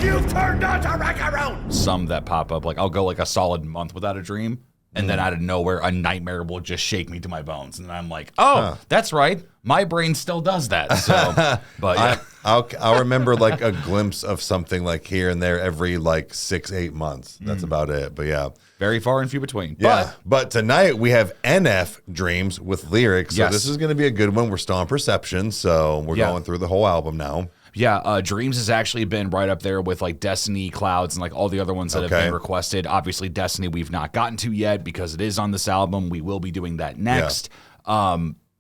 You've turned on to Rykerroad. Some that pop up, like I'll go like a solid month without a dream, and then out of nowhere, a nightmare will just shake me to my bones, and I'm like, oh, that's right, my brain still does that. So, but yeah. I'll remember like a glimpse of something like here and there every like 6-8 months. That's about it. But yeah. Very far and few between. Yeah. But tonight we have NF Dreams with lyrics. So this is going to be a good one. We're still on Perception. So we're going through the whole album now. Yeah, Dreams has actually been right up there with like Destiny, Clouds, and like all the other ones that have been requested. Obviously, Destiny we've not gotten to yet because it is on this album. We will be doing that next.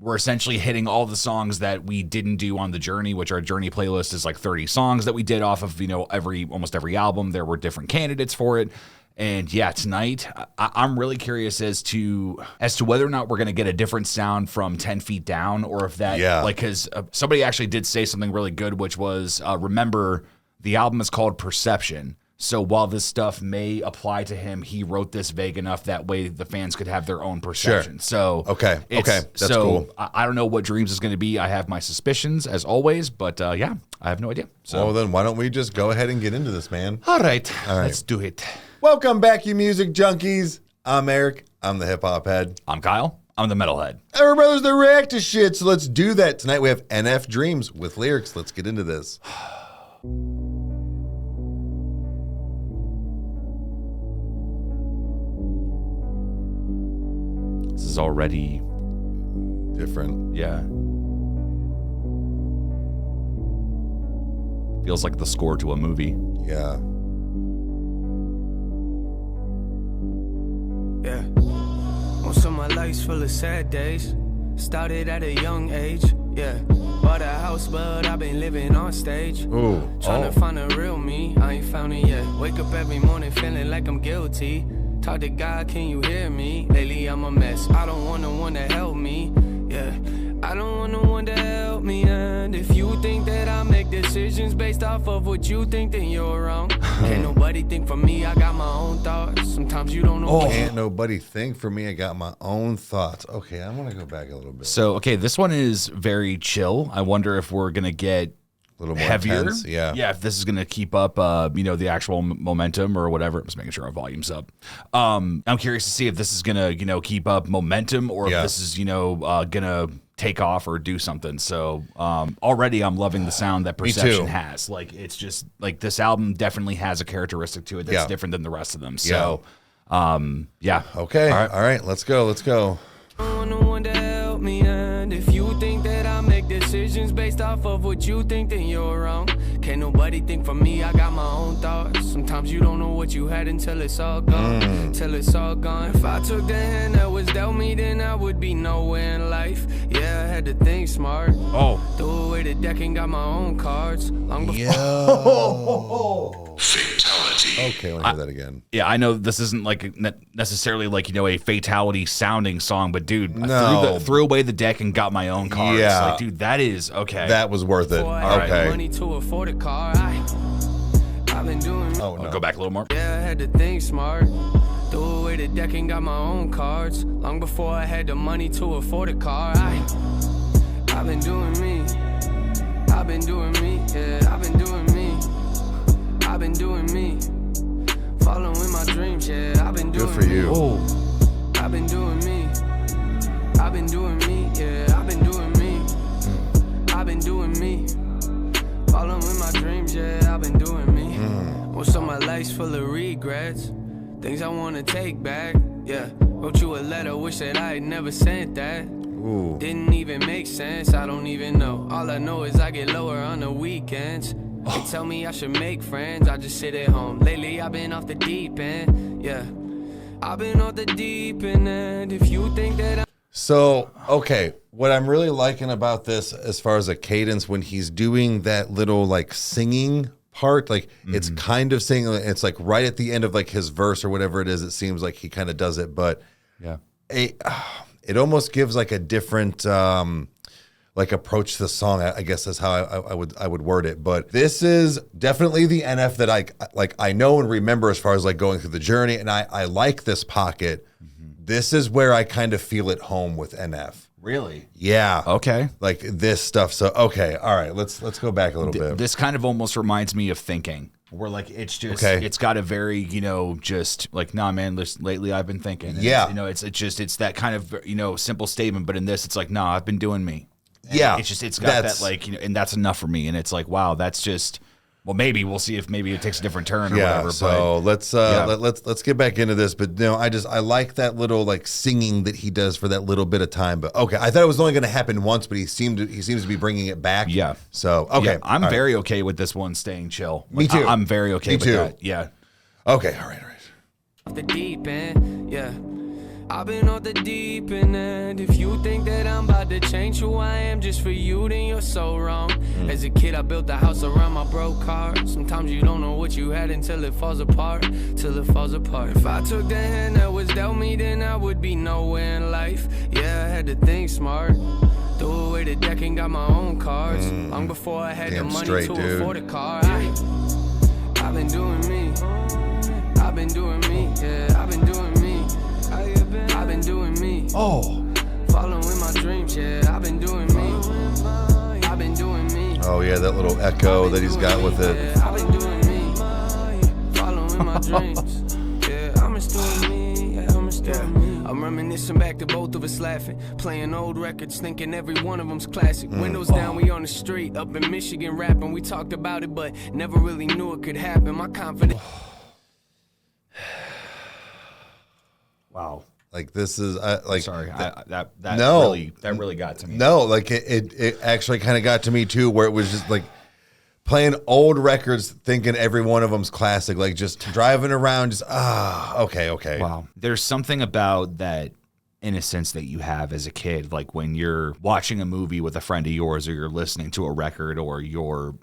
We're essentially hitting all the songs that we didn't do on the Journey, which our Journey playlist is like 30 songs that we did off of, you know, almost every album. There were different candidates for it. And yeah, tonight I'm really curious as to whether or not we're going to get a different sound from 10 Feet Down, or if that, like, because somebody actually did say something really good, which was, remember, the album is called Perception. So while this stuff may apply to him, he wrote this vague enough that way the fans could have their own perception. So that's cool. I don't know what Dreams is going to be. I have my suspicions as always, but yeah, I have no idea. So well, then why don't we just go ahead and get into this, man? All right. Let's do it. Welcome back, you music junkies. I'm Eric. I'm the hip hop head. I'm Kyle. I'm the metal head. And we're brothers that react to shit, so let's do that. Tonight we have NF Dreams with lyrics. Let's get into this. This is already different. Yeah. Feels like the score to a movie. Yeah. Yeah. Most of my life's full of sad days. Started at a young age. Yeah. Bought a house, but I've been living on stage. Ooh. Trying to find a real me. I ain't found it yet. Wake up every morning feeling like I'm guilty. Talk to God, can you hear me? Lately I'm a mess. I don't want no one to help me. Yeah. I don't want no one to help me. And if you think that I make decisions based off of what you think, then you're wrong. Can't nobody think for me. I got my own thoughts. Sometimes you don't know. Can't nobody think for me. I got my own thoughts. Okay, I'm gonna go back a little bit. So okay, this one is very chill. I wonder if we're gonna get a little more heavier. Intense, yeah. Yeah, if this is going to keep up, you know, the actual momentum or whatever. I'm just making sure our volume's up. I'm curious to see if this is going to, you know, keep up momentum, or if this is, you know, going to take off or do something. So already I'm loving the sound that Perception has. Like, it's just, like, this album definitely has a characteristic to it that's different than the rest of them. So, yeah. Okay. All right. Let's go. Let's go. Me, and if you think that I make decisions based off of what you think, then you're wrong. Can't nobody think for me. I got my own thoughts. Sometimes you don't know what you had until it's all gone. Till it's all gone. If I took the hand that was dealt me, then I would be nowhere in life. Yeah, I had to think smart. Threw away the deck and got my own cards. Long before. Fatality. Okay, let me hear that again. Yeah, I know this isn't like necessarily like, you know, a fatality sounding song, but dude, I threw away the deck and got my own cards. Yeah. Like, dude, that is okay. That was worth it. Okay. Money to afford a car. I've been doing. I'll go back a little more. Yeah, I had to think smart. Threw away the deck and got my own cards. Long before I had the money to afford a car. I've been doing me. I've been doing me. Yeah, I've been doing me. I've been doing me. Following my dreams. Yeah, I've been doing me. Good for you. I've been doing me. I've been doing me. Yeah, I've been doing me. I've been doing me. Following my dreams. Yeah, I've been doing me. Most of my life's full of regrets. Things I want to take back. Yeah, wrote you a letter. Wish that I had never sent that. Ooh. Didn't even make sense. I don't even know. All I know is I get lower on the weekends. They tell me I should make friends, I just sit at home. Lately I've been off the deep end, yeah. I've been off the deep end, and if you think that So, okay, what I'm really liking about this as far as a cadence, when he's doing that little like singing part, like it's kind of singing, it's like right at the end of like his verse or whatever it is, it seems like he kind of does it, but it almost gives like a different like approach to the song. I guess that's how I would word it. But this is definitely the NF that I know and remember as far as like going through the journey, and I like this pocket. This is where I kind of feel at home with NF. Really? Yeah. Okay. Like this stuff. So okay, all right. Let's go back a little bit. This kind of almost reminds me of Thinking, where like it's just it's got a very just like, nah, man. Lately I've been thinking. And it's that kind of simple statement. But in this, it's like, nah, I've been doing me. And it's got that like and that's enough for me. And it's like, wow, that's just. Well, maybe we'll see if maybe it takes a different turn or whatever. So let's get back into this. But I like that little like singing that he does for that little bit of time. But okay, I thought it was only going to happen once, but he seems to be bringing it back. Yeah. So okay, I'm very okay with this one staying chill. Me too. I'm very okay with that. Yeah. Okay. All right. The deep end, yeah. I've been on the deep end, and if you think that I'm about to change who I am just for you, then you're so wrong. As a kid, I built a house around my broke car. Sometimes you don't know what you had until it falls apart, If I took the hand that was dealt me, then I would be nowhere in life. Yeah, I had to think smart. Threw away the deck and got my own cards. Long before I had the money to afford a car. I've been doing me. I've been doing me. Yeah, I've been doing me. I've been doing me. Oh. Following my dreams, yeah. I've been doing me. I've been doing me. Oh yeah, that little echo that he's got with it. Yeah, I've been doing me. Following my dreams. Yeah, I'm just doing me. Yeah, I'm just doing me. I'm reminiscing back to both of us laughing, playing old records, thinking every one of them's classic. Windows down, we on the street, up in Michigan rapping. We talked about it, but never really knew it could happen. My confidence. Wow. Like this is like sorry, that really got to me. No, like it actually kind of got to me too, where it was just like playing old records, thinking every one of them's classic, like just driving around, just okay. Wow. There's something about that innocence that you have as a kid, like when you're watching a movie with a friend of yours, or you're listening to a record, or you're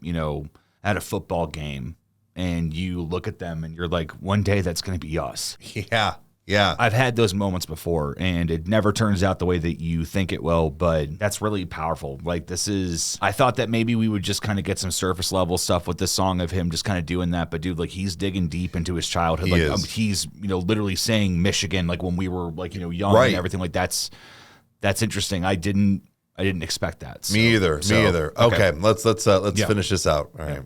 at a football game, and you look at them and you're like, one day that's going to be us. Yeah. I've had those moments before, and it never turns out the way that you think it will, but that's really powerful. Like I thought that maybe we would just kind of get some surface level stuff with this song of him just kind of doing that, but dude, like he's digging deep into his childhood. He's literally saying Michigan, like when we were like, young and everything. Like that's interesting. I didn't expect that. Me either. Okay. Let's finish this out. All right.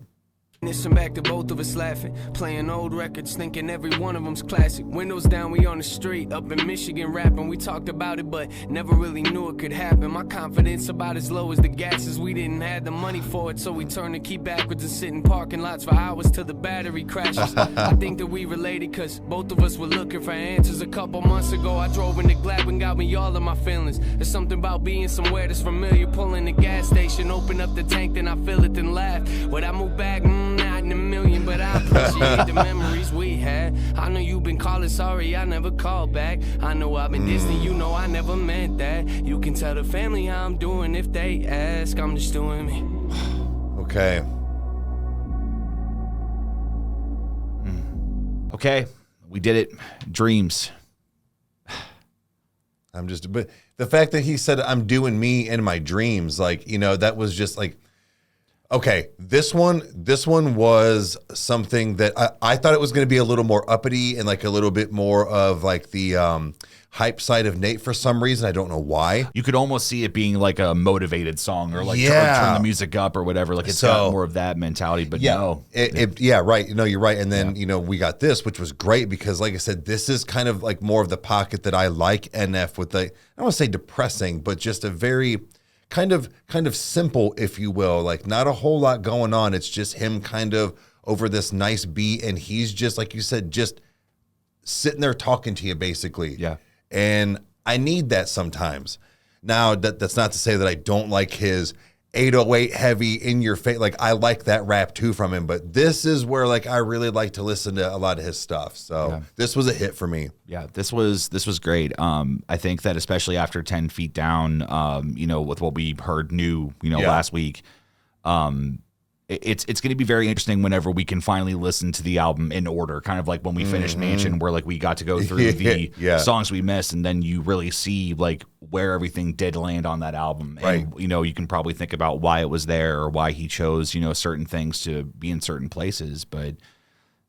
Listen back to both of us laughing, playing old records, thinking every one of them's classic. Windows down, we on the street, up in Michigan rapping. We talked about it, but never really knew it could happen. My confidence about as low as the gases. We didn't have the money for it, so we turned the key backwards and sit in parking lots for hours till the battery crashes. I think that we related, cause both of us were looking for answers. A couple months ago, I drove into Gladwin, got me all of my feelings. There's something about being somewhere that's familiar, pulling the gas station, open up the tank, then I fill it, then laugh. When I move back, not in a million, but I appreciate the memories we had. I know you've been calling, sorry I never called back. I know I've been distant, I never meant that. You can tell the family how I'm doing if they ask. I'm just doing me. Okay. Okay, we did it. Dreams. But the fact that he said I'm doing me in my dreams, like, that was just like, okay, this one was something that I thought it was going to be a little more uppity and like a little bit more of like the hype side of Nate for some reason. I don't know why. You could almost see it being like a motivated song, or like turn the music up or whatever. Like it's got more of that mentality, but no. Right. No, you're right. And then, we got this, which was great because like I said, this is kind of like more of the pocket that I like NF with the, I don't want to say depressing, but just a very kind of simple, if you will, like not a whole lot going on. It's just him kind of over this nice beat, and he's just, like you said, just sitting there talking to you basically. Yeah. And I need that sometimes. Now, that's not to say that I don't like his 808 heavy in your face. Like I like that rap too from him, but this is where like I really like to listen to a lot of his stuff. So this was a hit for me. Yeah, this was great. I think that especially after 10 Feet Down, with what we heard last week, it's going to be very interesting whenever we can finally listen to the album in order, kind of like when we finished Mansion, where like we got to go through the songs we missed, and then you really see like where everything did land on that album. Right. And, you can probably think about why it was there or why he chose, certain things to be in certain places. But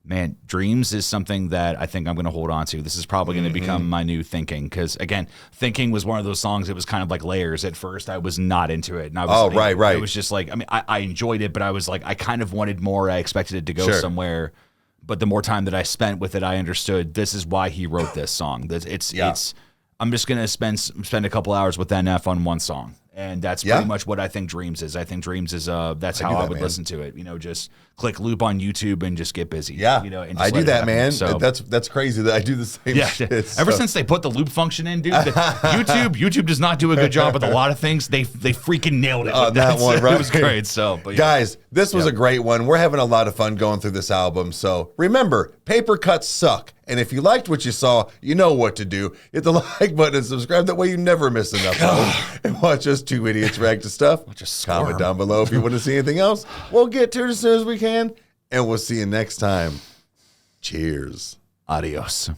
Man, dreams is something that I think I'm going to hold on to. This is probably going to become my new thinking because, again, thinking was one of those songs. It was kind of like layers. At first, I was not into it. And I was right. It was just like, I mean, I enjoyed it, but I was like, I kind of wanted more. I expected it to go somewhere. But the more time that I spent with it, I understood this is why he wrote this song. It's I'm just going to spend a couple hours with NF on one song. And that's pretty much what I think Dreams is. I think Dreams is that's how I would listen to it. You know, just click loop on YouTube and just get busy. Yeah, you know, and I do that, happen. man. So, that's crazy that I do the same shit. Ever since they put the loop function in, dude, YouTube does not do a good job with a lot of things. They freaking nailed it. Oh, that one, right? It was great. So, but guys, this was a great one. We're having a lot of fun going through this album. So remember, paper cuts suck. And if you liked what you saw, you know what to do. Hit the like button and subscribe. That way you never miss an episode. And watch us two idiots react to stuff. Comment down below if you want to see anything else. We'll get to it as soon as we can. And we'll see you next time. Cheers. Adios.